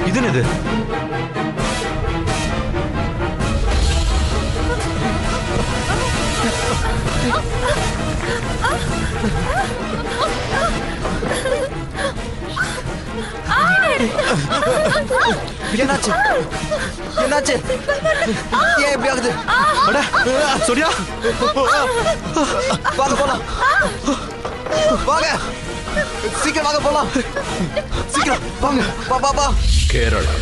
இது என்னது? என்னாச்சு? என்னாச்சு? ஏன் இப்படி ஆகுது? சூர்யா, வாங்க போலாம். வாங்க, சீக்கிரம் வாங்க போலாம். சீக்கிரம் வாங்க. பாபா. கேரளா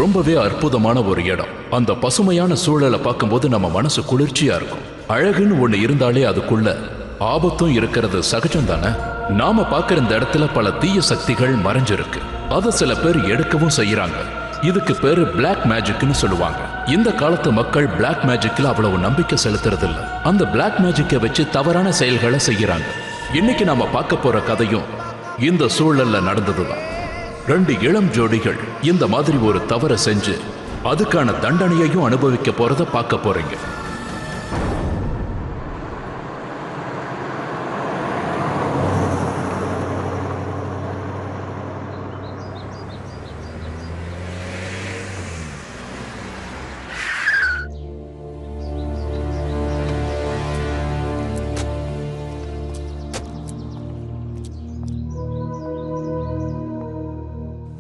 ரொம்பவே அற்புதமான ஒரு இடம். அந்த பசுமையான சூழலை பார்க்கும்போது நம்ம மனசு குளிர்ச்சியா இருக்கும். அழகுன்னு ஒண்ணு இருந்தாலே அதுக்குள்ள ஆபத்தும் இருக்கிறது சகஜம் தானே. நாம பார்க்கிற இந்த இடத்துல பல தீய சக்திகள் மறைஞ்சிருக்கு. அதை சில பேர் எடுக்கவும் செய்யறாங்க. இதுக்கு பேரு பிளாக் மேஜிக்னு சொல்லுவாங்க. இந்த காலத்து மக்கள் பிளாக் மேஜிக்ல அவ்வளவு நம்பிக்கை செலுத்துறது இல்ல. அந்த பிளாக் மேஜிக்கை வச்சு தவறான செயல்களை செய்யறாங்க. இன்னைக்கு நாம பார்க்க போற கதையும் இந்த சூழல்ல நடந்ததுதான். 2 இளம் ஜோடிகள் இந்த மாதிரி ஒரு தவறை செஞ்சு அதுக்கான தண்டனையையும் அனுபவிக்க போறத பார்க்க போறீங்க.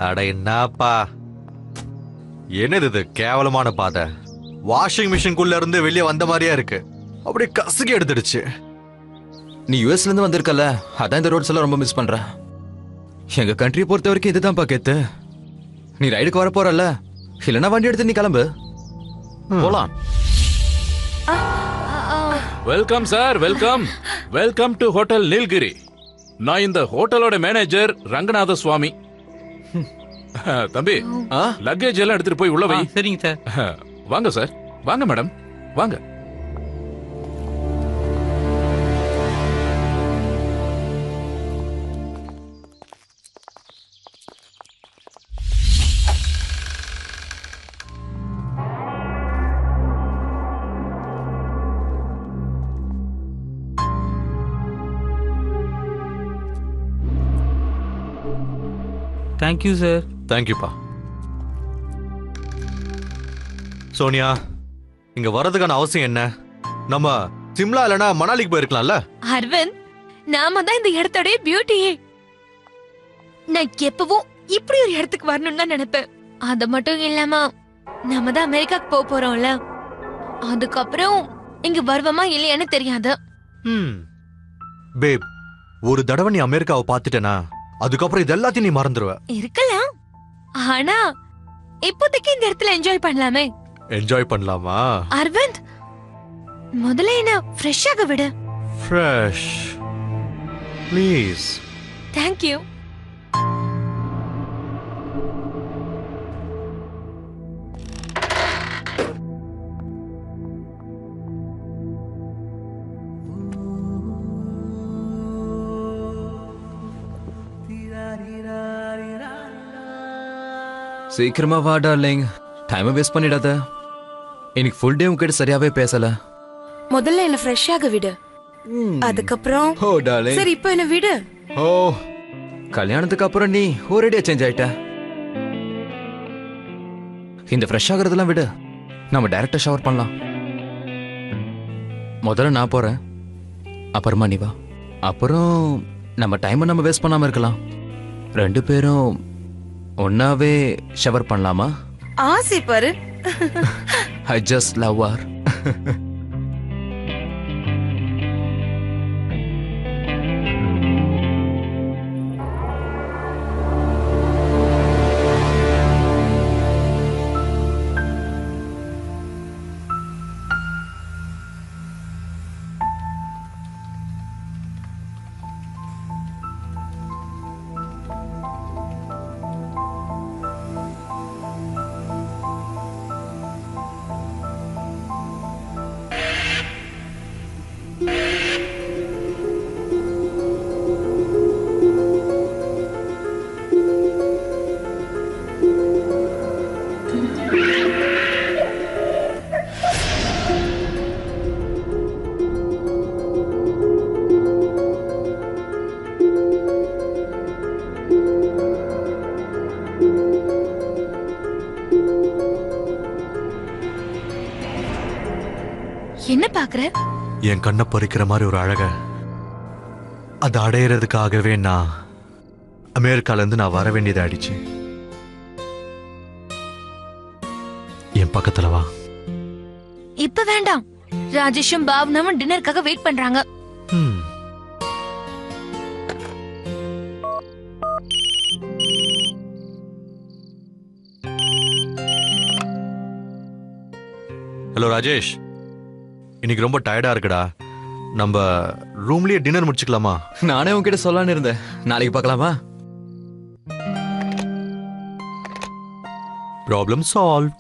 அட என்னப்பா, என்னது இது? கேவலமான பாதை. வாஷிங் மிஷின்குள்ள இருந்து வெளியே வந்த மாதிரியா இருக்கு. அப்படி கசுகி எடுத்துடுச்சு. நீ யூஎஸ்ல இருந்து வந்திருக்கல, அதான் இந்த ரோட்ஸ் எல்லாம் ரொம்ப மிஸ் பண்ற. எங்க கண்ட்ரியை பொறுத்த வரைக்கும் இதுதான் பாக்கெத்து. நீ ரைடுக்கு வர போறல, இல்லைன்னா வண்டி எடுத்து நீ கிளம்பு, போலாம். Welcome sir, welcome. Welcome to hotel Nilgiri. நான் இந்த ஹோட்டலோட மேனேஜர் ரங்கநாத சுவாமி. தம்பி, லக்கேஜ் எல்லாம் எடுத்துட்டு போய் உள்ள வை. சரிங்க சார். வாங்க சார், வாங்க மேடம், வாங்க. Thank you sir. தேங்க்யூப்பா. சோனியா, இங்க வர்றதுக்கான அவசியம் என்ன? நம்ம சிம்லா இல்லனா மணாலிக்கு போயிருக்கலாம்ல. அரவிந்த், நாம தான் இந்த இடத்தோட பியூட்டியே. நான் எப்பவும் இப்படி ஒரு இடத்துக்கு வரணும்னு தான் நினைப்பேன். அது மட்டும் இல்லாம நாம தான் அமெரிக்காக்கு போக போறோம்ல, அதுக்கப்புறம் இங்க வருவமா இல்லையான்னு தெரியாது. பேப், ஒரு தடவை நீ அமெரிக்காவை பார்த்துட்டேனா அதுக்கப்புறம் இது எல்லாத்தையும் நீ மறந்துடுவ. இருக்கலாம், ஆனா இப்போதைக்கு இந்த இடத்துல என்ஜாய் பண்ணலாமே. என்ஜாய் பண்ணலாமா? அரவிந்த், முதல்ல என்ன ஃப்ரெஷ் ஆக விடு. Fresh please. தேங்க்யூ. சீக்கிரமா வா டார்லிங், டைமை வேஸ்ட் பண்ணிடாத. இன்னைக்கு ஃபுல் டே உங்ககிட்ட சரியாவே பேசல. முதல்ல என்ன ஃப்ரெஷ் ஆக விடு, அதுக்கப்புறம். ஓ டார்லிங், சரி இப்போ என்ன விடு. ஓ, கல்யாணத்துக்கு அப்புறம் நீ ஒரேடியா சேஞ்ச் ஆயிட்ட. இந்த ஃப்ரெஷ் ஆகுறதெல்லாம் விடு, நம்ம டைரக்டா ஷவர் பண்ணலாம். முதல்ல நான் போறேன், அப்புறமா நீ வா. அப்புறம் நம்ம டைமை நம்ம வேஸ்ட் பண்ணாம இருக்கலாம். 2 பேரும் ஒன்னாவே ஷவர் பண்ணலாமா? ஆசை பாரு. I just love her. என்ன பாக்குற? என் கண்ணை பறிக்கிற மாதிரி ஒரு அழக அதை அடையிறதுக்காகவே நான் அமெரிக்கால இருந்து நான் வர வேண்டியதை ஆயிடுச்சு. என் பக்கத்துல வா. இப்ப வேண்டாம். ராஜேஷும் பாவனாவும் டின்னருக்காக வெயிட் பண்றாங்க. ஹலோ ராஜேஷ், இன்னைக்கு ரொம்ப டயர்டா இருக்குடா. நம்ம ரூம்லயே டின்னர் முடிச்சுக்கலாமா? நானே உன்கிட்ட சொல்லலான்னு இருந்தேன். நாளைக்கு பார்க்கலாமா? Problem solve.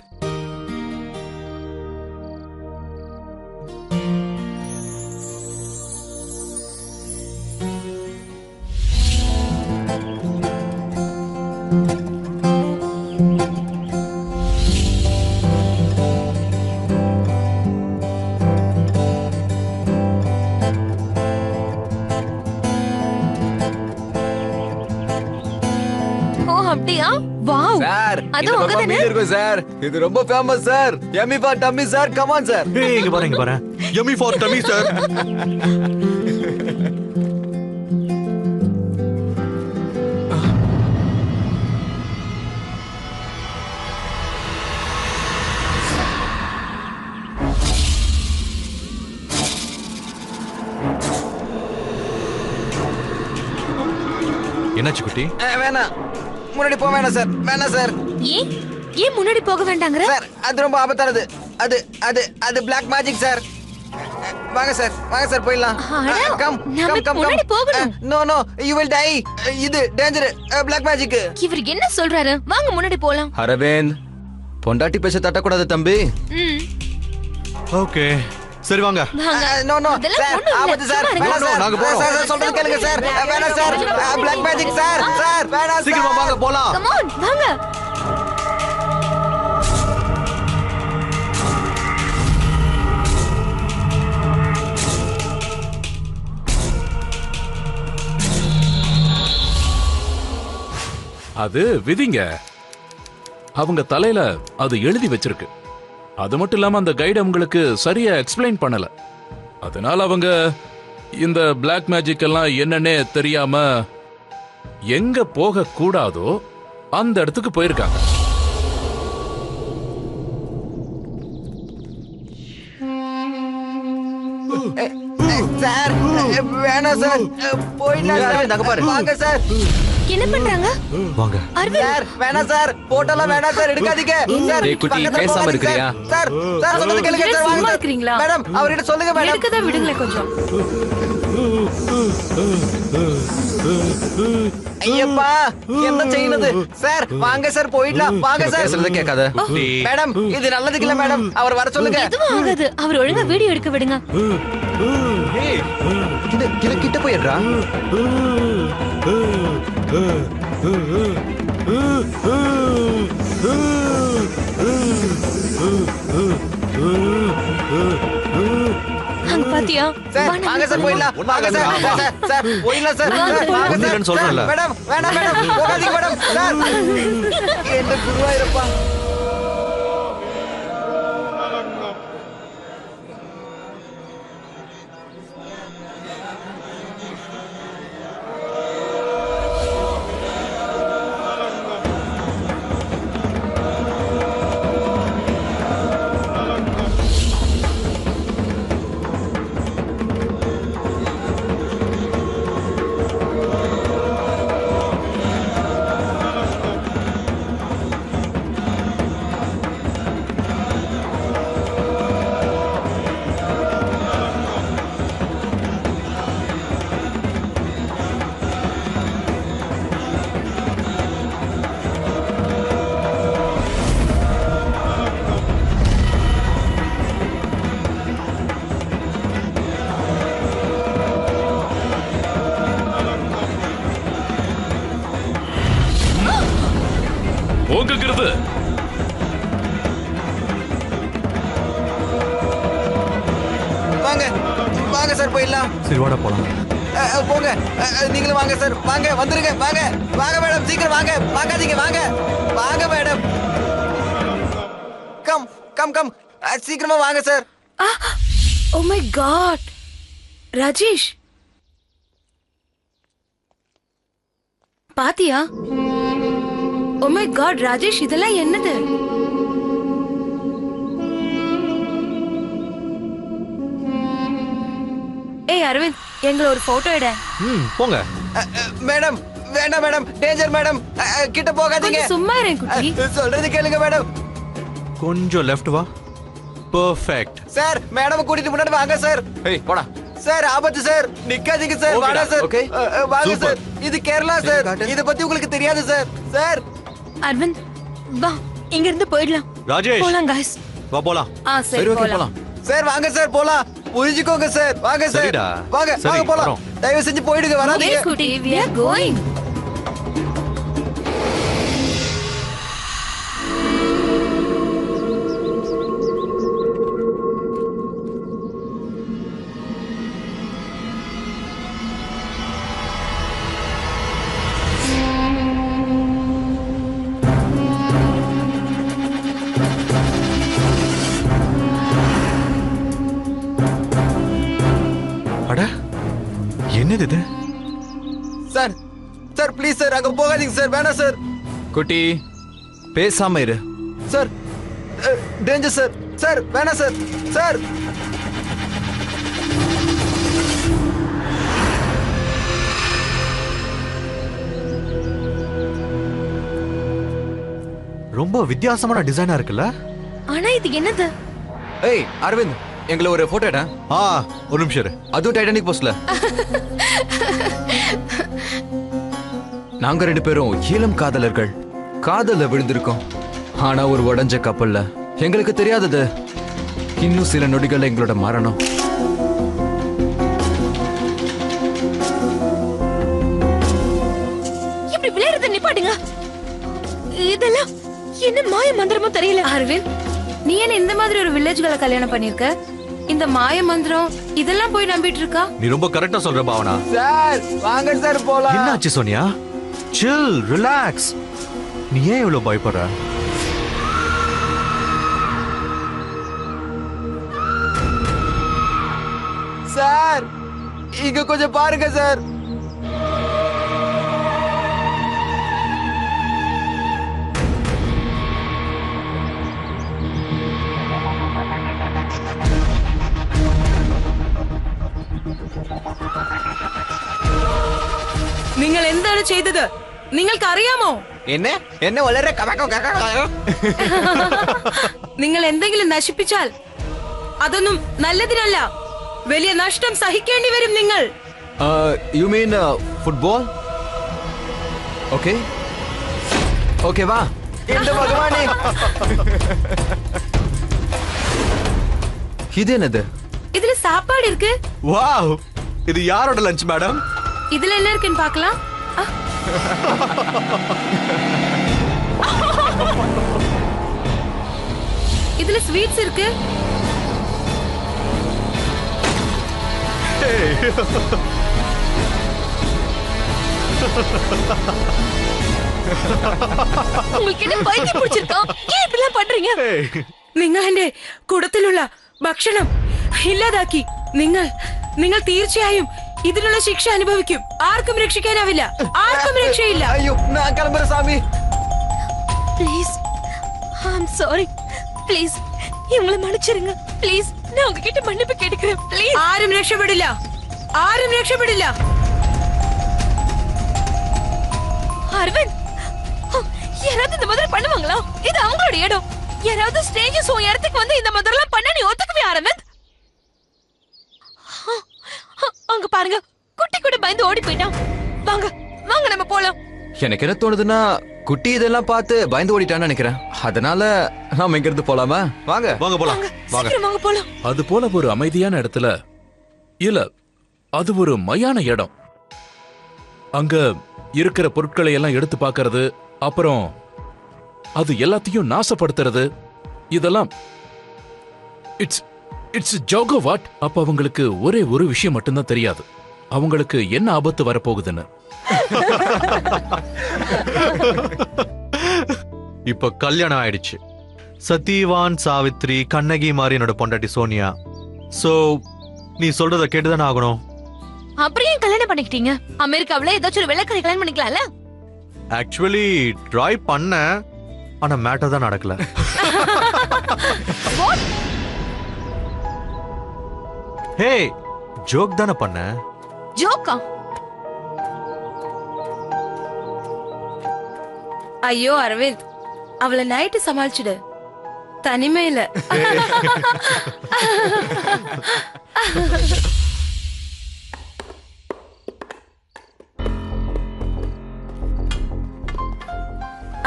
ஓ அப்படியா? வாவ். சார், அது இந்த உங்க பக்கம் தானே? மீன் இருக்கும் சார். இது ரொம்ப famous sir. Yummy for tummy sir. Come on sir. ஏய் இங்க பாரு, இங்க பாரு. Yummy for tummy sir. என்னாச்சு குட்டி? வேணாம், முன்னாடி போக வேணாம் சார். வேணாம் சார். ஏன் ஏன் முன்னாடி போக வேண்டாங்கற? சார், அது ரொம்ப ஆபத்தானது. அது அது அது பிளாக் மேஜிக் சார். வாங்க சார், வாங்க சார், போயிடலாம். அட, கம் நாம கம் கம் முன்னாடி போகணும். No no, you will die. இது டேஞ்சர். Black magic. இவர் என்ன சொல்றாரு? வாங்க முன்னாடி போலாம். அரவிந்த், பொண்டாட்டி பேச தட்டக்கூடாது தம்பி. ம். ஓகே சரி வாங்க. வாங்க. நோ நோ அதெல்லாம் சார், ஒண்ணும் இல்ல. ஆபத்து சார். சும்மா இருங்க. வேணாம் சார். நாங்க போறோம். சார், சொல்றது கேளுங்க சார். வேணாம் sir. Black magic sir. Sir, வேணாம் சீக்கிரமா சார். வாங்க போலாம். கம் ஆன் வாங்க. அது விதிங்க. அவங்க தலையில அது எழுதி வச்சிருக்கு. அது மட்டும் இல்லாம அந்த கைடு அவங்களுக்கு சரியா எக்ஸ்பிளைன் பண்ணல. அதனால அவங்க இந்த பிளாக் மேஜிக் எல்லாம் என்னன்னே தெரியாம எங்க போக கூடாதோ அந்த இடத்துக்கு போயிருக்காங்க. சார், வேணாம் சார். போயிடலாம் சார். நாங்க பாரு. வாங்க சார். என்ன பண்றாங்க? வாங்க. அரவிந்த் சார், வேணாம் சார். போட்டோலாம் வேணாம் சார். எடுக்காதீங்க சார். டேய் குட்டி, பக்கத்துல பேசாம போகாதீங்க இருக்கிறியா? சார். சார், சொல்றது கேளுங்க சார். வாங்க சும்மா சார். இருக்கிறீங்களா? மேடம், அவர்கிட்ட சொல்லுங்க மேடம். எடுக்கதா விடுங்களேன் கொஞ்சம். ஐயப்பா, என்ன செய்யறது சார்? வாங்க சார், போயிடலாம். வாங்க சார். பேசுறத கேட்காத. மேடம், இது நல்லதுக்கு இல்ல மேடம். அவர் வர சொல்லுங்க. எதுவும் ஆகாது. அவர் ஒழுங்கா வீடியோ எடுக்க விடுங்க. ஏய், கிட்ட போயிடுறா. அங்க பாத்தியா? சார், வா, நம்ம வாங்க சார், போயிடலாம். வாங்க சார். சார், சார், போயிடலாம் சார். வாங்க, சார், வாங்க ஒண்ணும் சார். இல்லைன்னு சொல்றேன்ல. மேடம், வேணாம் மேடம். போகாதீங்க மேடம். சார், என்ன குருவாயிருப்பா. போக்குகிறது. வாங்க, வாங்க சார், போயிடலாம். சரி வாடா போலாம். போங்க. நீங்களும் வாங்க சார். வாங்க, வந்துருங்க. வாங்க, வாங்க மேடம், சீக்கிரம் வாங்க. பார்க்காதீங்க, வாங்க. வாங்க மேடம். Come come come. சீக்கிரமா வாங்க sir. Oh my God Rajesh, பாத்தியா? ஓ மை காட் ராஜேஷ், இதெல்லாம் என்னது? ஏய் அரவிந்த், எங்களை ஒரு போட்டோ எடு. போங்க. மேடம் வேண்டாம் மேடம், டேஞ்சர் மேடம், கிட்ட போகாதீங்க. கொஞ்சம் சும்மா இருங்க குட்டி. சொல்றது கேளுங்க மேடம். கொஞ்சம் லெஃப்ட் வா. பெர்ஃபெக்ட். சார் மேடம் கூட்டிட்டு முன்னாடி வாங்க சார். ஏய் போடா. சார் ஆபத்து சார், நிக்காதீங்க சார். Okay வாடா டா, சார். okay. வாங்க Super. சார். இது கேரளா சார், இத பத்தி உங்களுக்கு தெரியாது சார். சார் அரவிந்த் வா, இங்க இருந்து போயிடலாம். ராஜேஷ் போலாம் guys. வா போலாம். சரி ஓகே போலாம். போலாம். சார் வாங்க சார் போலாம். புரிஞ்சுக்கோங்க சார். வாங்க சார். சரிடா. வாங்க சரி, வாங்க போலாம். வரோம். தயவு செஞ்சு போயிடுங்க, வராதீங்க. Yes, குட்டி, we are going. அட என்னது இது? சார் சார் ப்ளீஸ் சார், அங்க போகாதீங்க சார். வேணாம் சார். குட்டி பேசாம இரு சார். Danger sir. சார் வேணாம் சார். சார் ரொம்ப வித்தியாசமான டிசைனா இருக்குல்ல? ஆனா இது என்னது? ஏய் அரவிந்த், எங்களை ஒரு போட்டோ எட. ஒரு நிமிஷம் இரு. அதுவும் டைட்டானிக் போஸ்ட்ல. நாங்க 2 பேரும் ஈழம் காதலர்கள். காதல்ல விழுந்திருக்கோம். ஆனா ஒரு உடைஞ்ச கப்பல்ல. எங்களுக்கு தெரியாதது இன்னும் சில நொடிகள்ல எங்களோட மரணம். இப்படி விளையாடுறத நிப்பாட்டுங்க. இதெல்லாம் என்ன மாய மந்திரமோ தெரியல. அரவிந்த், நீ என்ன இந்த மாதிரி ஒரு வில்லேஜ்களை கல்யாணம் பண்ணிருக்க? இந்த மாய மந்திரம் இதெல்லாம் போய் நம்பிட்டு இருக்கா? நீ ரொம்ப கரெக்டா சொல்ற பாவனா. சார் வாங்க சார் போலாம். என்னாச்சு சோனியா? சில், ரிலாக்ஸ். நீ ஏன் இவ்வளவு பயப்படுற? சார் இங்க கொஞ்சம் பாருங்க சார். നിങ്ങൾ എന്താണ് ചെയ്തത്? നിങ്ങൾക്ക് അറിയാമോ? என்ன என்ன വളരെ നിങ്ങൾ എന്തെങ്കിലും നശിപ്പിച്ചാൽ അതൊന്നും നല്ലതിനല്ല. വലിയ നഷ്ടം സഹിക്കേണ്ടി വരും നിങ്ങൾ. You mean football? Okay okay வா. இந்த பகவானே, இது என்னது? இதுல சாப்பாடு இருக்கு. வாவ், இது யாரோட லஞ்ச் மேடம்? இதுல என்ன இருக்குன்னு பார்க்கலாம். இதுல ஸ்வீட்ஸ் இருக்கு. உங்களுக்கு என்ன பைத்தியம் பிடிச்சிருக்கா? ஏன் இப்படிலாம் பண்றீங்க? നിങ്ങൾ എന്റെ കൂടത്തിലുള്ള ഭക്ഷണം ഇല്ലാതാക്കി. നിങ്ങൾ തീർച്ചയായും ഇതിനുള്ള ശിക്ഷ അനുഭവിക്കും. ആർക്കും രക്ഷിക്കാനാവില്ല. ആർക്കും രക്ഷയില്ല. ஐயோ நான் கிளம்புறேன் சாமி. Please, I'm sorry. ப்ளீஸ் இவங்களை மன்னிச்சிருங்க. ப்ளீஸ், நான் உங்ககிட்ட மன்னிப்பு கேட்டுக்கிறேன். ப்ளீஸ். ആരും രക്ഷപ്പെടില്ല. ആരും രക്ഷപ്പെടില്ല. அரவிந்த், யாராவது இந்த மாதிரி பண்ணுவாங்களா? இது அவங்களோட இடம். யாராவது ஸ்டேஜஸ் உன் இடத்துக்கு வந்து இந்த மாதிரிலாம் பண்ண நீ ஒத்துக்குவியா அரவிந்த்? அங்க பாருங்க, குட்டி கூட பயந்து ஓடி போயிட்டான். வாங்க வாங்க நம்ம போலாம். எனக்கு என்ன தோணுதுன்னா, குட்டி இதெல்லாம் பார்த்து பயந்து ஓடிட்டான்னு நினைக்கிறேன். அதனால நாம இங்க இருந்து போலாமா? வாங்க வாங்க போலாம். வாங்க. சீக்கிரம் வாங்க போலாம். அது போல ஒரு அமைதியான இடத்துல இல்ல, அது ஒரு மயான இடம். அங்க இருக்கிற பொருட்களை எல்லாம் எடுத்து பார்க்கிறது, அப்புறம் அது எல்லாத்தையும் நாசப்படுத்துறது, இதெல்லாம் இட்ஸ் இட்ஸ் ஜோகோ வாட். அப்ப அவங்களுக்கு ஒரே ஒரு விஷயம் மட்டும்தான் தெரியாது, அவங்களுக்கு என்ன ஆபத்து வரப்போகுதுன்னு. இப்ப கல்யாணம் ஆயிடுச்சு. சத்தியவான் சாவித்ரி கண்ணகி மாதிரி என்னோட பொண்டாட்டி சோனியா சோ நீ சொல்றத கேட்டுதானே ஆகணும். அப்புறம் ஏன் கல்யாணம் பண்ணிக்கிட்டீங்க? அமெரிக்காவுல ஏதாச்சும் ஒரு வெள்ளக்காரி கல்யாணம் பண்ணிக்கலாம்ல? ஆக்சுவலி ட்ரை பண்ண, ஆனா மேட்டர் தான் நடக்கல. ஹே, ஜோக் தானே பண்ண. ஜோக்கா? ஐயோ அரவிந்த், அவளை நைட்டு சமாளிச்சுடு, தனிமையில.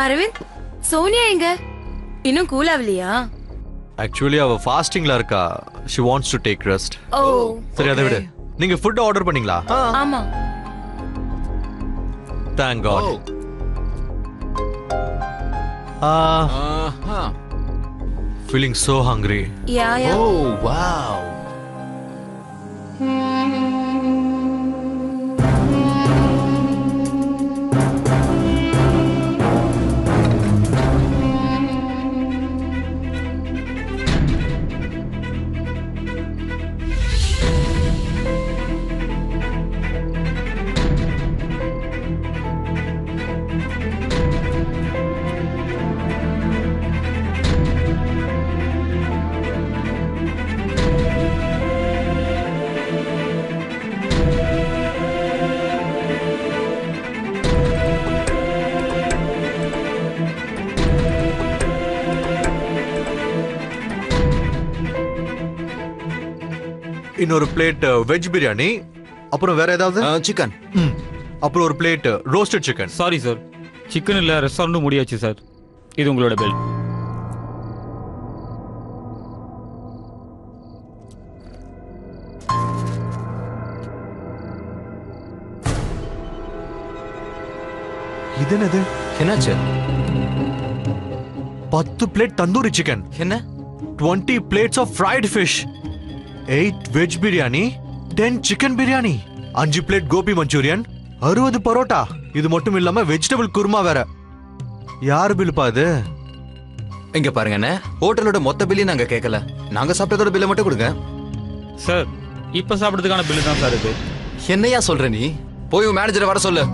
அரவிந்த், சோனியா எங்க? இன்னும் கூல் ஆகலையா? ஆக்சுவலி அவ ஃபாஸ்டிங்ல இருக்கா. she wants to take rest. ஓ சரி, அதை விடு. நீங்க ஃபுட் ஆர்டர் பண்ணீங்களா? ஆமா. Thank God. Feeling so hungry. Yeah yeah. Oh wow. இன்னொரு பிளேட் வெஜ் பிரியாணி, அப்புறம் வேற ஏதாவது? சிக்கன். அப்புறம் ஒரு plate roasted chicken. Sorry sir, chicken இல்லை, ரெஸ்டாரண்ட்டும் முடியாச்சு சார். இது உங்களோட பில். இது என்னது? என்னாச்சு? 10 பிளேட் தந்தூரி சிக்கன், என்ன? 20 plates of fried fish, 8 veg biryani, 10 chicken biryani, 5 plate gobi manchurian, 60 parotta. இது மட்டும் இல்லாம வெஜிடபிள் குருமா வேற. யார் பில் பாது? இங்க பாருங்க அண்ணே, ஹோட்டலோட மொத்த பில்லையும் நாங்க கேட்கல. நாங்க சாப்பிட்டதோட பில்லை மட்டும் கொடுங்க. சார், இப்போ சாப்பிட்றதுக்கான பில்லு தான் சார் இது. என்னையா சொல்ற நீ? போய் உன் மேனேஜரை வர சொல்லு.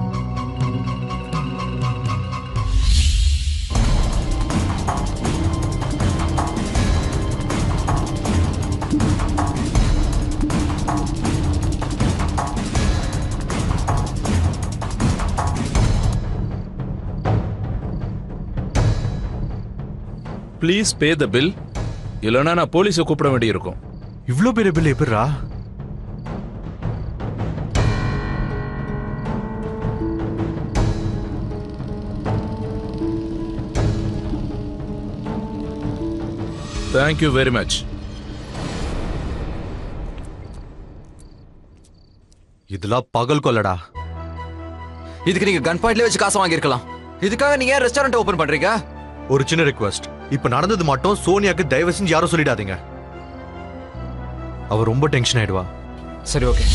ப்ளீஸ் பே த பில், இல்லைன்னா நான் போலீஸை கூப்பிட வேண்டியிருக்கும். இவ்ளோ பெரிய பில் எப்படிரா? Thank you very much. இதெல்லாம் பகல் கொள்ளடா. இதுக்கு நீங்க கன் பாயிண்ட்ல வச்சு காசு வாங்கியிருக்கலாம். இதுக்காக நீங்க ஏன் ரெஸ்டாரண்ட் ஓபன் பண்றீங்க? ஒரு சின்ன ரிக்வெஸ்ட், இப்ப நடந்தது மட்டும் சோனியாக்கு தயவு செஞ்சு யாரும் சொல்லிடாதீங்க. அவ ரொம்ப டென்ஷன் ஆயிடுவா. சரி, ஓகே.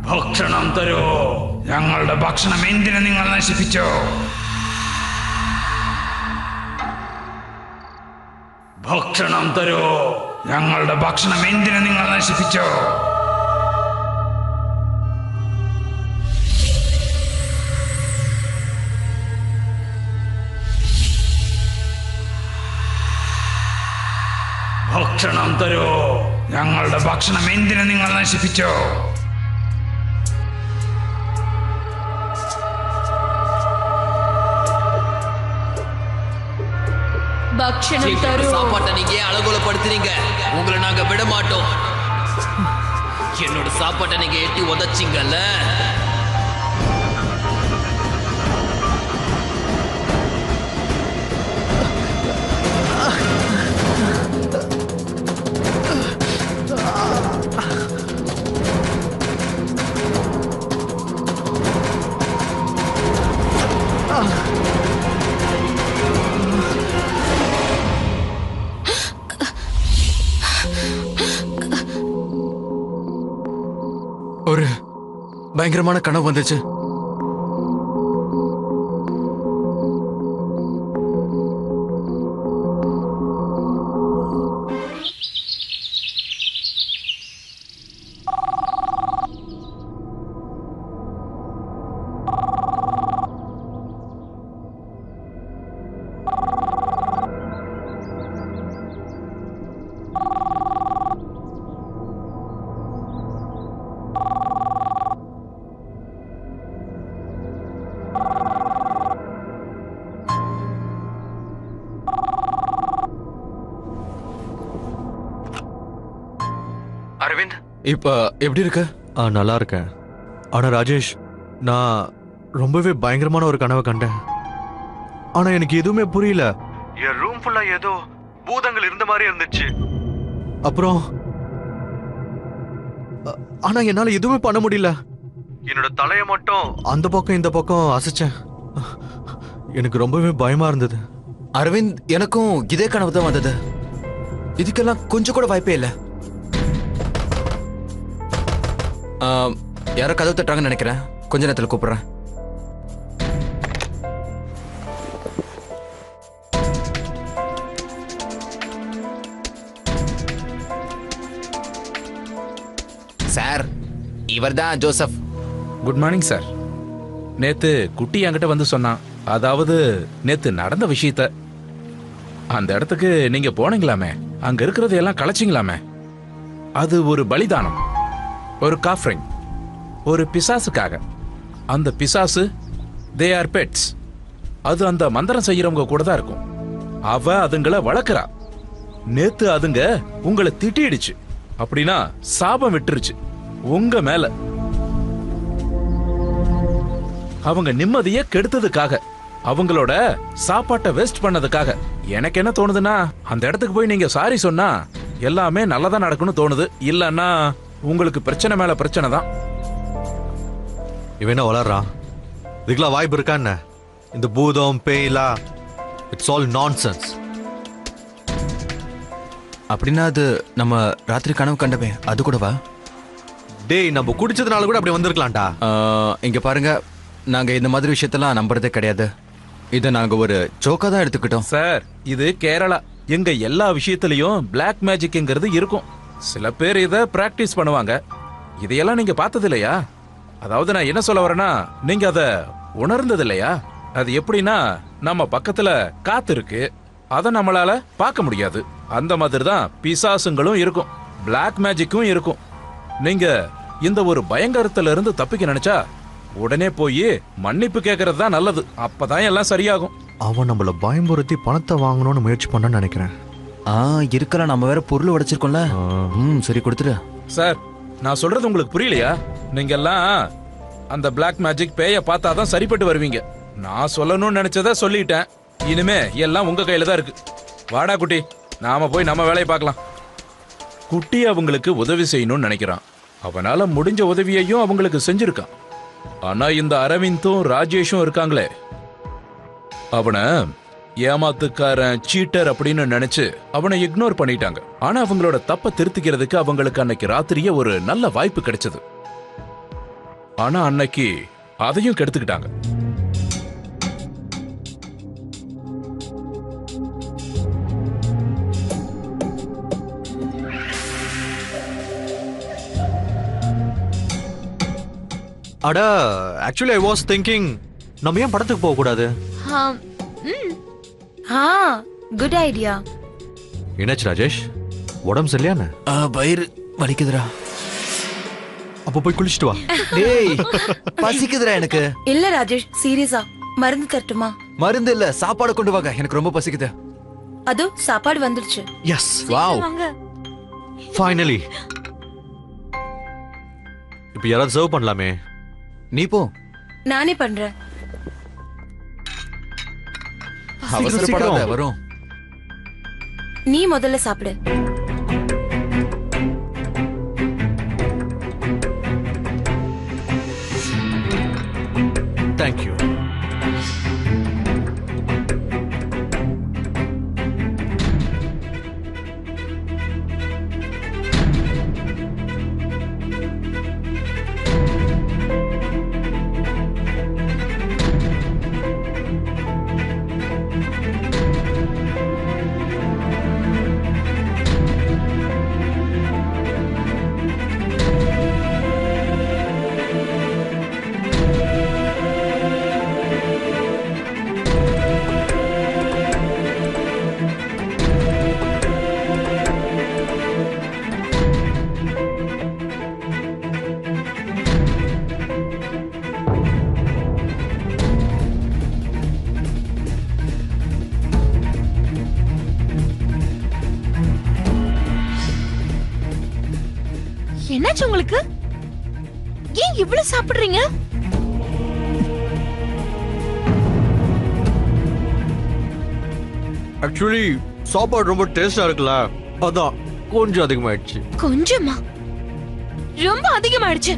ഭക്ഷണം തരൂ. ഞങ്ങളുടെ ഭക്ഷണം എന്തിനു നിങ്ങൾ നശിപ്പിച്ചു? ഭക്ഷണം തരൂ. ഞങ്ങളുടെ ഭക്ഷണം എന്തിനു നിങ്ങൾ നശിപ്പിച്ചു? ഭക്ഷണം തരൂ. ഞങ്ങളുടെ ഭക്ഷണം എന്തിനു നിങ്ങൾ നശിപ്പിച്ചു? பக்ஷணம் தரும். சாப்பாட்டை நீங்க ஏன் அலங்கோலப்படுத்துறீங்க? உங்களை நாங்க விட மாட்டோம். என்னோட சாப்பாட்டை நீங்க எட்டி உதச்சிங்கல்ல. ஒரு பயங்கரமான கனவு வந்துச்சு. அரவிந்த், இப்ப எப்படி இருக்க? நல்லா இருக்கேன். ஆனா ராஜேஷ், நான் ரொம்பவே பயங்கரமான ஒரு கனவை கண்டேன். ஆனா எனக்கு எதுவுமே புரியல. என் ரூம் ஃபுல்லா ஏதோ பூதங்கள் இருந்த மாதிரி இருந்துச்சு. அப்புறம் ஆனா என்னால எதுவுமே பண்ண முடியல. என்னோட தலைய மட்டும் அந்த பக்கம் இந்த பக்கம் அசைச்சேன். எனக்கு ரொம்பவே பயமா இருந்தது. அரவிந்த், எனக்கும் இதே கனவு தான் வந்தது. இதுக்கெல்லாம் கொஞ்சம் கூட வாய்ப்பே இல்லை. யாரோ கதவு தட்டுறாங்கன்னு நினைக்கிறேன். கொஞ்ச நேரத்தில் கூப்பிடுறேன். சார், இவர்தான் ஜோசப். Good morning sir. நேத்து குட்டி என்கிட்ட வந்து சொன்னான். அதாவது நேத்து நடந்த விஷயத்த. அந்த இடத்துக்கு நீங்க போனீங்களாமே, அங்க இருக்கிறது எல்லாம் கலைச்சிங்களாமே. அது ஒரு பலிதானம், ஒரு காஃப்ரிங், ஒரு பிசாசுக்காக. அந்த பிசாசு தே ஆர் பெட்ஸ். அது அந்த மந்திரம் செய்யறவங்க கூட தான் இருக்கும். அவ அதுங்களை வளர்க்குறா. நேத்து அதுங்க உங்களை திட்டிடுச்சு. அப்படின்னா சாபம் விட்டுருச்சு உங்க மேல. அவங்க நிம்மதியை கெடுத்ததுக்காக, அவங்களோட சாப்பாட்டை வேஸ்ட் பண்ணதுக்காக. எனக்கு என்ன தோணுதுன்னா, அந்த இடத்துக்கு போய் நீங்க சாரி சொன்னா எல்லாமே நல்லதா நடக்கும்னு தோணுது. இல்லன்னா உங்களுக்கு பிரச்சனை மேல பிரச்சனை தான். இவன் என்ன வளர்றான்? இதுக்கெல்லாம் வாய்ப்பு இருக்கா என்ன? இந்த பூதம் பேய்லா, இட்ஸ் ஆல் நான்சென்ஸ். அப்படின்னா அது நம்ம ராத்திரி கனவு கண்டமே அது கூடவா? டேய், நம்ம குடிச்சதுனால கூட அப்படி வந்திருக்கலாம்டா. இங்க பாருங்க, நாங்க இந்த மாதிரி விஷயத்தெல்லாம் நம்புறதே கிடையாது. இதை நாங்க ஒரு ஜோக்கா தான் எடுத்துக்கிட்டோம். சார், இது கேரளா. எங்க எல்லா விஷயத்திலயும் பிளாக் மேஜிக்ங்கிறது இருக்கும். சில பேர் இத பிராக்டிஸ் பண்ணுவாங்க. இதையெல்லாம் நீங்க பார்த்தது இல்லையா? அதாவது நான் என்ன சொல்ல வரேன்னா, நீங்க அத உணர்ந்தது இல்லையா? அது எப்படின்னா, நம்ம பக்கத்துல காத்து இருக்கு, அத நம்மளால பார்க்க முடியாது. அந்த மாதிரி தான் பிசாசுங்களும் இருக்கும், பிளாக் மேஜிக்கும் இருக்கும். நீங்க இந்த ஒரு பயங்கரத்துல இருந்து தப்பிக்க நினைச்சா உடனே போய் மன்னிப்பு கேட்கறது தான் நல்லது. அப்பதான் எல்லாம் சரியாகும். அவன் நம்மள பயம்புறுத்தி பணத்தை வாங்கணும்னு முயற்சி பண்ணான்னு நினைக்கிறேன். இருக்கலாம், நம்ம வேற பொருள் உடைச்சிருக்கோம்ல. சரி, கொடுத்துரு. சார், நான் சொல்றது உங்களுக்கு புரியலையா? நீங்க எல்லாம் அந்த பிளாக் மேஜிக் பேய பார்த்தாதான் சரிப்பட்டு வருவீங்க. நான் சொல்லணும்னு நினைச்சத சொல்லிட்டேன். இனிமே எல்லாம் உங்க கையில தான் இருக்கு. வாடா குட்டி, நாம போய் நம்ம வேலையை பார்க்கலாம். குட்டி அவங்களுக்கு உதவி செய்யணும்னு நினைக்கிறான். அவனால முடிஞ்ச உதவியையும் அவங்களுக்கு செஞ்சிருக்கான். ஆனா இந்த அரவிந்தும் ராஜேஷும் இருக்காங்களே, அவனை ஏமாத்துக்காரன், சீட்டர் அப்படின்னு நினைச்சு அவனை இக்னோர் பண்ணிட்டாங்க. ஆனா அவங்களோட தப்ப திருத்திக்கிறதுக்கு அவங்களுக்கு அன்னைக்கு ராத்திரியே ஒரு நல்ல வாய்ப்பு கிடைச்சது. ஆனா அன்னைக்கு அதையும் கெடுத்துக்கிட்டாங்க. அட ஆக்சுவலி ஐ வாஸ் திங்கிங் நம்ம ஏன் படத்துக்கு போக கூடாது? Good idea. என்னாச்சு ராஜேஷ், உடம்பு சரியில்லையானே? வயிறு வலிக்குதுடா. அப்ப போய் குளிச்சுட்டு வா. டேய் பசிக்குதுடா எனக்கு. இல்ல ராஜேஷ், சீரியஸா மருந்து தரட்டுமா? மருந்து இல்ல, சாப்பாடு கொண்டு வாங்க, எனக்கு ரொம்ப பசிக்குது. அதோ சாப்பாடு வந்துருச்சு. எஸ், வாவ், வாங்க. ஃபைனலி. இப்ப யாராவது சர்வ் பண்ணலாமே. நீ போ. நானே பண்றேன். அவசரப்படாத, வரும். நீ முதல்ல சாப்பிடு. தேங்க்யூ. என்னாச்சு உங்களுக்கு? ஏன் இவ்வளவு சாப்பிடுறீங்க? ஆக்சுவலி சாப்பாடு ரொம்ப டேஸ்டா இருக்குல்ல, அதான் கொஞ்சம் அதிகமாயிடுச்சு. கொஞ்சமா? ரொம்ப அதிகமாயிடுச்சு.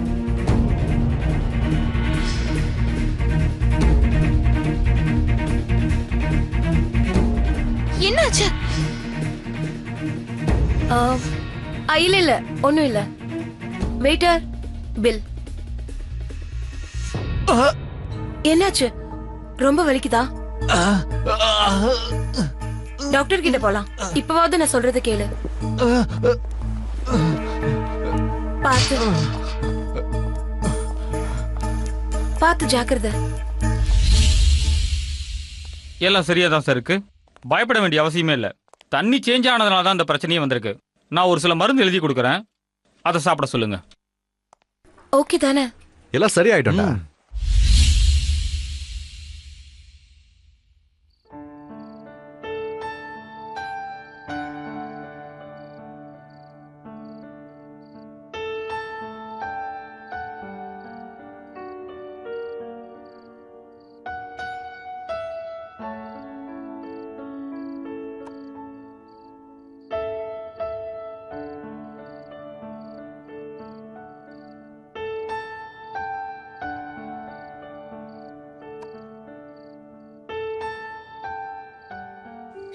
என்னாச்சு? இல்ல இல்ல, ஒண்ணும் இல்ல. Waiter, bill. என்னாச்சு? ரொம்ப வலிக்குதா? டாக்டர் கிட்ட போலாம். இப்பவாவது நான் சொல்றத கேளு. பாத்து பாத்து, ஜாக்கிரதை. எல்லாம் சரியா தான் சார் இருக்கு. பயப்பட வேண்டிய அவசியமே இல்லை. தண்ணி சேஞ்ச் ஆனதுனால தான் இந்த பிரச்சனையே வந்திருக்கு. நான் ஒரு சில மருந்து எழுதி கொடுக்குறேன், அதை சாப்பிட சொல்லுங்க. ஓகே தானே? எல்லாம் சரியாயிட்டோம்டா.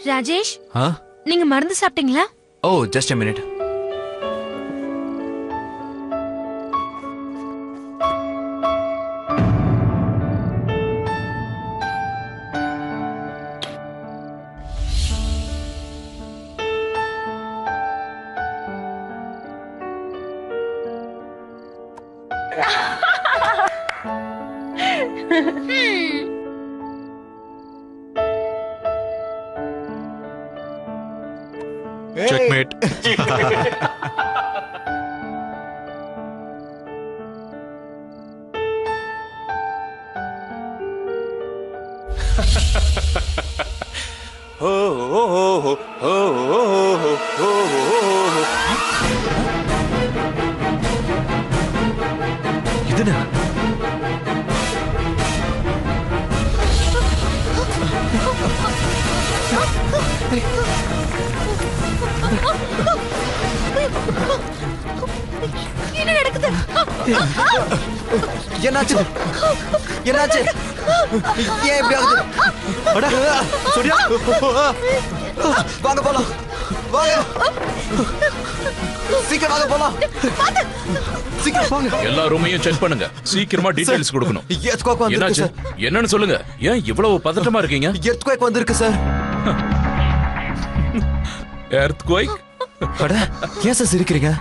ராஜேஷ், நீங்க மருந்து சாப்பிட்டீங்களா? ஓ, ஜஸ்ட் a minute. Checkmate. இதுனா என்ன நடக்குது? என்னாச்சு? என்னாச்சு? ஏன் இப்படி ஆகுது? அட சூர்யா, வாங்க போலாம், வாங்க, சீக்கிரம் வாங்க போலாம், சீக்கிரம் வாங்க. எல்லா ரூமையும் செக் பண்ணுங்க, சீக்கிரமா டீடைல்ஸ் கொடுக்கணும். எர்த்குவேக் வந்திருக்கு என்னாச்சு? சார். என்னன்னு சொல்லுங்க. ஏன் இவ்வளவு பதட்டமா இருக்கீங்க? எர்த்குவேக் வந்திருக்கு சார். எர்த்குவேக்? அட, ஏன் சார் சிரிக்கிறீங்க?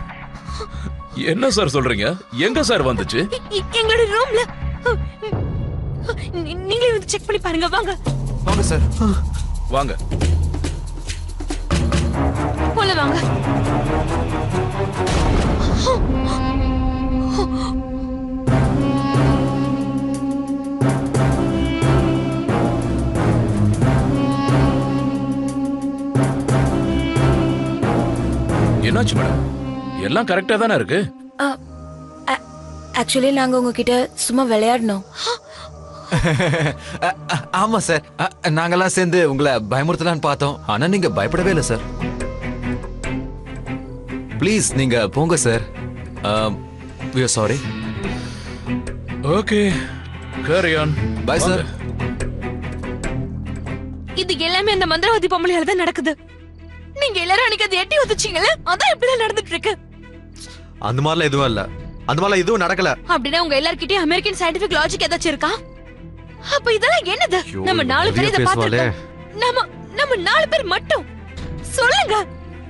என்ன சார் சொல்றீங்க? எங்க சார் வந்துச்சு? எங்களோட ரூம்ல. நீங்களே வந்து செக் பண்ணி பாருங்க. வாங்க வாங்க சார். வாங்க. போல வாங்க. என்னாச்சு மேடம்? எல்லாம் கரெக்டா தானே இருக்கு? ஆக்சுவலி நாங்க உங்ககிட்ட சும்மா விளையாடணும். ஆமா சார், நாங்கெல்லாம் சேர்ந்து உங்களை பயமுறுத்தலான்னு பார்த்தோம். ஆனா நீங்க பயப்படவே இல்லை சார். ப்ளீஸ் நீங்க போங்க sir. we are sorry. Okay, carry on. Bye sir. இது எல்லாமே அந்த மந்திரவாதி பொம்பளையால தான் நடக்குது. நீங்க எல்லாரும் அன்னைக்கு அதை எட்டி உதச்சிங்கல்ல, அதான் இப்படி நடந்துட்டு இருக்கு. அந்த மாதிரிலாம் எதுவும் இல்ல. அந்த மாதிரிலாம் எதுவும் நடக்கல. அப்படின்னா உங்க எல்லார்கிட்டயும் அமெரிக்கன் சயின்டிபிக் லாஜிக் ஏதாச்சும் இருக்கா? அப்ப இதெல்லாம் என்னது? ஐயோ, நம்ம 4 பேர் இத நிறைய பாத்துட்டோம். நம்ம 4 பேர் மட்டும் சொல்லுங்க.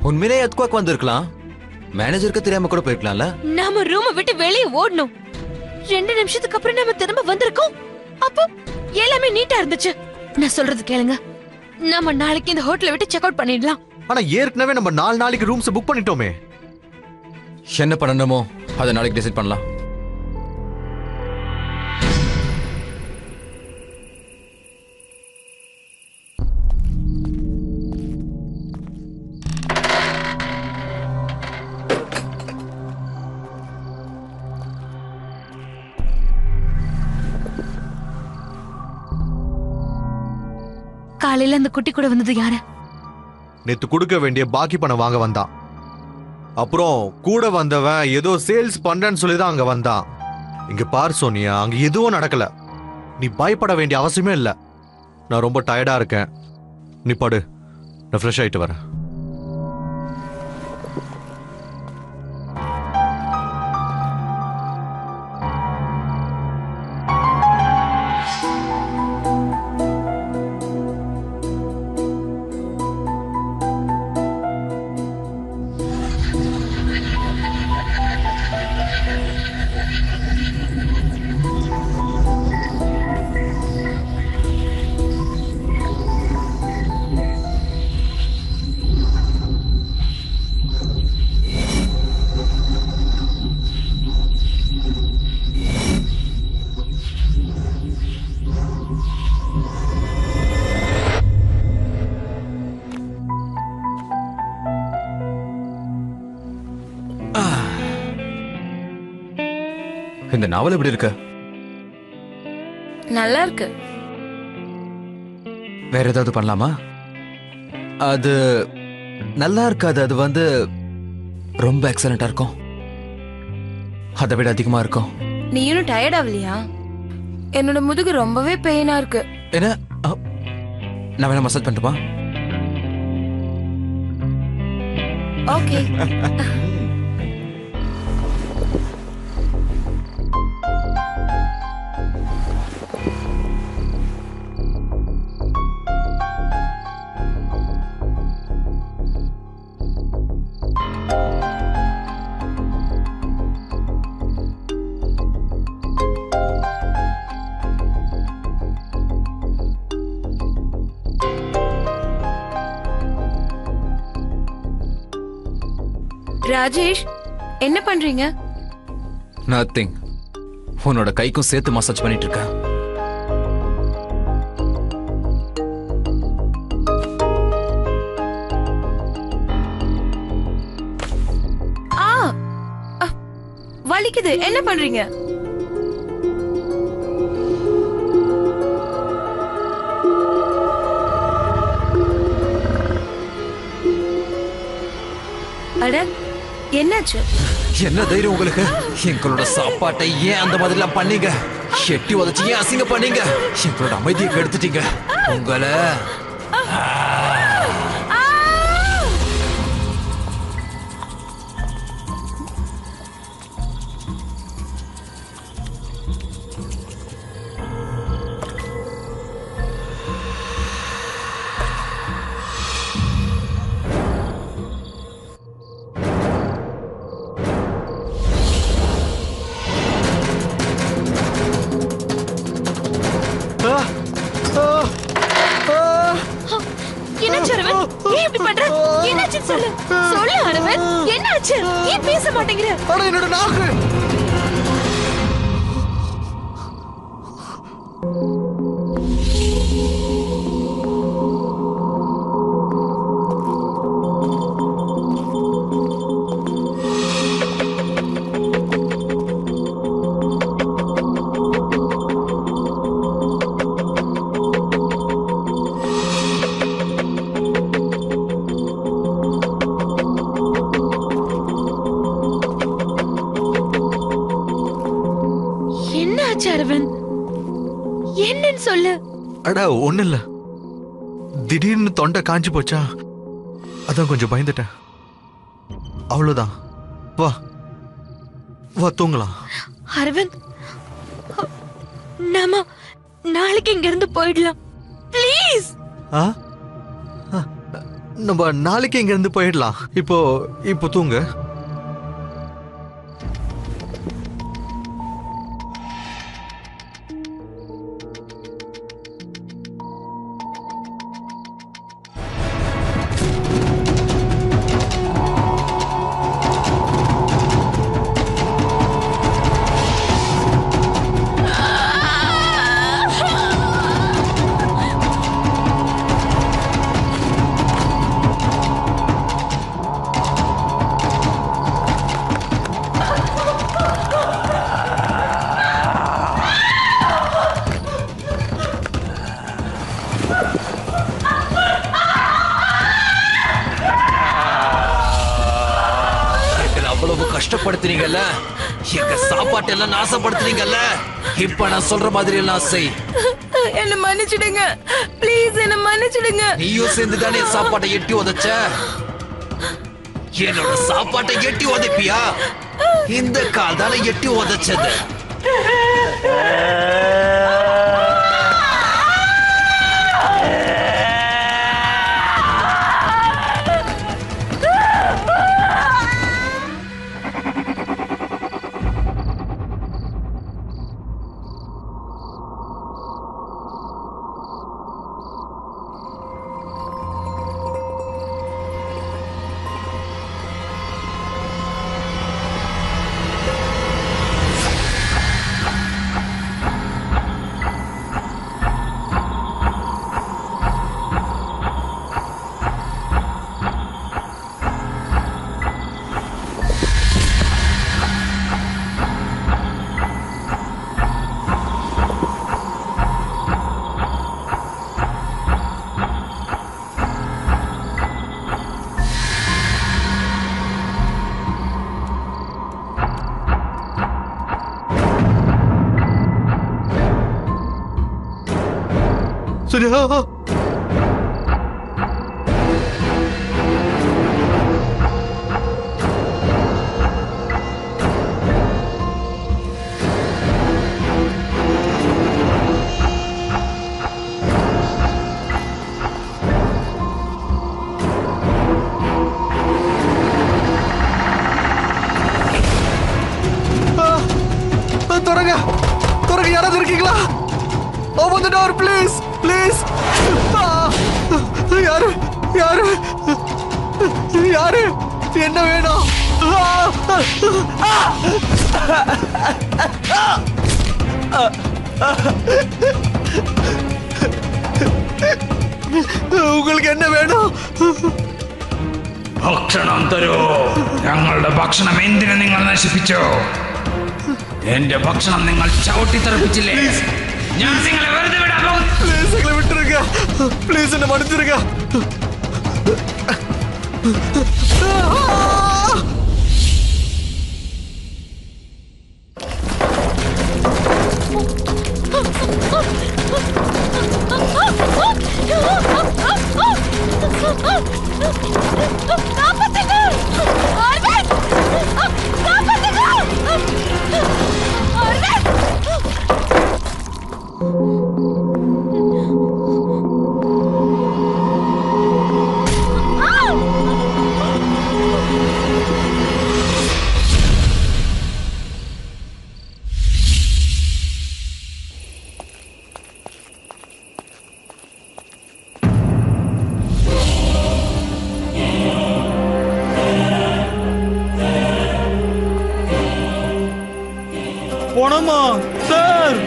உண்மையிலே எதுக்கு வந்திருக்கலாம்? மேனேஜருக்கு தெரியாம கூட போயிருக்கலாம்ல. நாம ரூமை விட்டு வெளியே ஓடணும். 2 நிமிஷத்துக்கு அப்புறம் நம்ம திரும்ப வந்திருக்கோம். அப்போ எல்லாமே நீட்டா இருந்துச்சு. நான் சொல்றது கேளுங்க. நம்ம நாளைக்கு இந்த ஹோட்டலை விட்டு செக் அவுட் பண்ணிடலாம். ஆனா ஏற்கனவே நம்ம 4 நாளைக்கு ரூம்ஸ் புக் பண்ணிட்டோமே. என்ன பண்ணணுமோ அதை நாளைக்கு டிசைட் பண்ணலாம். காலையில அந்த குட்டி கூட வந்தது யாரு? நேத்து கொடுக்க வேண்டிய பாக்கி பணம் வாங்க வந்தான். அப்புறம் கூட வந்தவன் ஏதோ சேல்ஸ் பண்றேன்னு சொல்லி தான் அங்க வந்தான். இங்க பார் சோனியா, அங்க எதுவும் நடக்கல. நீ பயப்பட வேண்டிய அவசியமே இல்ல. நான் ரொம்ப டயர்டா இருக்கேன். நீ படு, நான் ஃப்ரெஷ் ஆயிட்டு வரேன். இந்த நாவல் எப்படி இருக்கு? நல்லா இருக்கு. வேற ஏதாவது பண்ணலாமா? அது நல்லா இருக்காது. அது வந்து ரொம்ப எக்ஸலண்டா இருக்கும். அதை விட அதிகமா இருக்கும். நீ இன்னும் டயர்ட் ஆகலையா? என்னோட முதுகு ரொம்பவே பெயினா இருக்கு. என்ன? நான் வேணா மசாஜ் பண்ணட்டுமா? ஓகே. ராஜேஷ், என்ன பண்றீங்க? நத்திங். உன்னோட கைக்கும் சேர்த்து மசாஜ் பண்ணிட்டு இருக்கேன். வலிக்குது. என்ன பண்றீங்க? அட, என்னாச்சு? என்ன தைரியம் உங்களுக்கு? எங்களோட சாப்பாட்டை ஏன் அந்த மாதிரிலாம் பண்ணீங்க? எட்டி உதச்சி ஏன் அசிங்க பண்ணீங்க? எங்களோட அமைதியை கெடுத்துட்டீங்க. உங்களை ஏன் இப்படி பண்ற? என்னாச்சு சொல்லு. சொல்லு அரவிந்த். என்னாச்சு? ஏன் பேச மாட்டேங்கிற? அட என்னோட நாக்கு. என்னாச்சு அரவிந்த்? என்னன்னு சொல்லு. அட ஒண்ணு இல்ல, திடீர்னு தொண்டை காஞ்சி போச்சா, அதான் கொஞ்சம் பயந்துட்டேன். அவ்வளவுதான். வா வா தூங்கலாம். அரவிந்த், நாம நாளைக்கு இங்க இருந்து போயிடலாம் ப்ளீஸ். நம்ம நாளைக்கு இங்க இருந்து போயிடலாம். இப்போ தூங்க. அவ்வளவு கஷ்டப்படுத்துறீங்கல்ல, எங்க சாப்பாட்டெல்லாம் நாசப்படுத்துறீங்கல்ல, இப்ப நான் சொல்ற மாதிரி எல்லாம் செய். என்ன மன்னிச்சிடுங்க ப்ளீஸ், என்ன மன்னிச்சிடுங்க. நீயும் சேர்ந்துதானே சாப்பாட்டை எட்டி உதைச்ச? என்னோட சாப்பாட்டை எட்டி உதைப்பியா? இந்த கால் தானே எட்டி உதைச்சது. சூர்யா, தொடங்க தொடங்க, யாராவது இருக்கீங்களா? Open the door please please. யாரு யாரு யாரு? என்ன வேணும்? உங்களுக்கு என்ன വേണം? ഭക്ഷണം തരൂ. ഞങ്ങളുടെ ഭക്ഷണം എന്തിനു നിങ്ങൾ നശിപ്പിച്ചു? എന്റെ ഭക്ഷണം നിങ്ങൾ ചവിട്ടിത്തെറിപ്പിച്ചില്ലേ? ഞാൻ നിങ്ങളെ വെറുതെ വിടാൻ പോകുന്നു. പ്ലീസ് എന്നെ വിട്ടുരുക, പ്ലീസ് എന്നെ മണിച്ചിരുക. ஆமா சார்.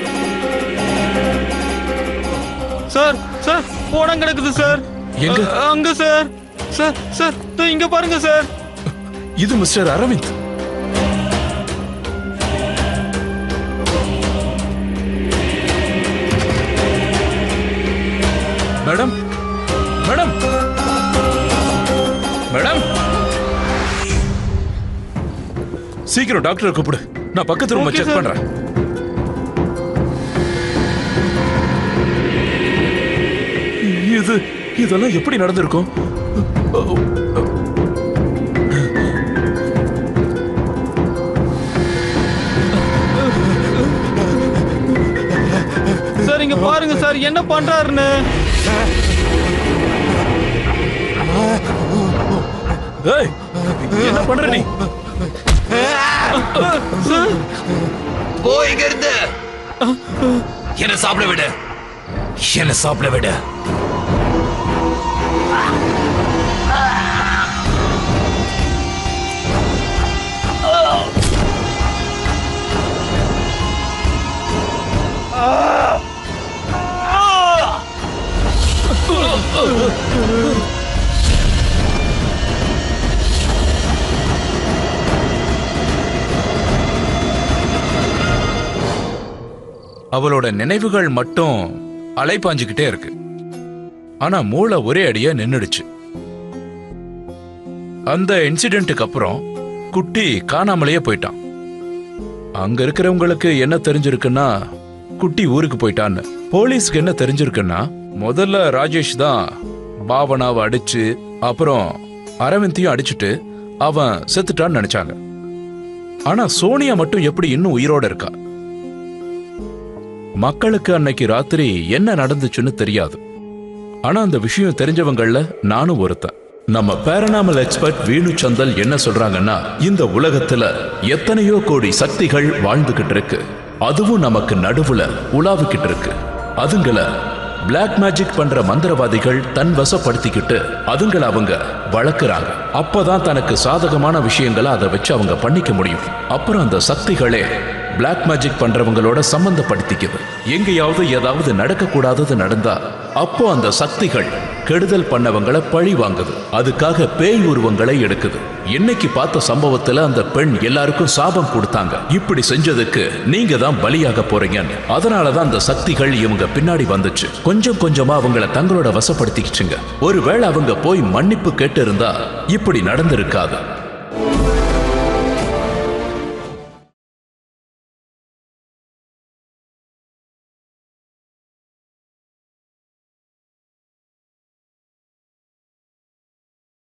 சார் சார் போனம் கிடக்குது சார். எங்க? அங்க சார். சார் சார் இங்க பாருங்க சார். இது mister Aravind. Madam madam madam, சீக்கிரம் டாக்டரை கூப்பிடு. நான் பக்கத்து ரூம் செக் பண்றேன். இதெல்லாம் எப்படி நடந்திருக்கும்? சார் இங்க பாருங்க சார் என்ன பண்றாருன்னு. என்ன பண்ற நீ? போய் இருந்து என்ன சாப்பிட விடு, என்ன சாப்பிட விடு. அவளோட நினைவுகள் மட்டும் அலைப்பாஞ்சுக்கிட்டே இருக்கு. ஆனா மூளை ஒரே அடியா நின்னுடுச்சு. அந்த இன்சிடென்ட்டுக்கு அப்புறம் குட்டி காணாமலேயே போயிட்டான். அங்க இருக்கிறவங்களுக்கு என்ன தெரிஞ்சிருக்குன்னா குட்டி ஊருக்கு போயிட்டான்னு. போலீஸ்க்கு என்ன தெரிஞ்சிருக்குன்னா முதல்ல ராஜேஷ் தான் பாவனாவை அடிச்சு அப்புறம் அரவிந்தையும் அடிச்சுட்டு அவன் செத்துட்டான்னு நினைச்சாங்க. ஆனா சோனியா மட்டும் எப்படி இன்னும் உயிரோட இருக்கா? மக்களுக்கு அன்னைக்கு ராத்திரி என்ன நடந்துச்சுன்னு தெரியாது. ஆனா அந்த விஷயம் தெரிஞ்சவங்கள நானும் ஒருத்தன். நம்ம பேரனாமல் எக்ஸ்பர்ட் வீணு சந்தல் என்ன சொல்றாங்கன்னா, இந்த உலகத்துல எத்தனையோ கோடி சக்திகள் வாழ்ந்துகிட்டு இருக்கு, அதுவும் நமக்கு நடுவுல உலாவிக்கிட்டு இருக்கு. அதுங்கள பிளாக் மேஜிக் பண்ற மந்திரவாதிகள் தன் வசப்படுத்திக்கிட்டு அதுங்களை அவங்க வளர்க்குறாங்க. அப்பதான் தனக்கு சாதகமான விஷயங்களை அதை வச்சு அவங்க பண்ணிக்க முடியும். அப்புறம் அந்த சக்திகளே பிளாக் மேஜிக் பண்றவங்களோட சம்பந்தப்படுத்திக்குது. எங்கேயாவது ஏதாவது நடக்க கூடாதது நடந்தா அப்போ அந்த சக்திகள் கெடுதல் பண்ணவங்களை பழி வாங்குது. அதுக்காக பேய் உருவங்களை எடுக்குது. இன்னைக்கு பார்த்த சம்பவத்துல அந்த பெண் எல்லாருக்கும் சாபம் கொடுத்தாங்க. இப்படி செஞ்சதுக்கு நீங்க தான் பலியாக போறீங்கன்னு. அதனாலதான் அந்த சக்திகள் இவங்க பின்னாடி வந்துச்சு. கொஞ்சம் கொஞ்சமா அவங்கள தங்களோட வசப்படுத்திக்கிச்சுங்க. ஒருவேளை அவங்க போய் மன்னிப்பு கேட்டு இருந்தா இப்படி நடந்திருக்காது.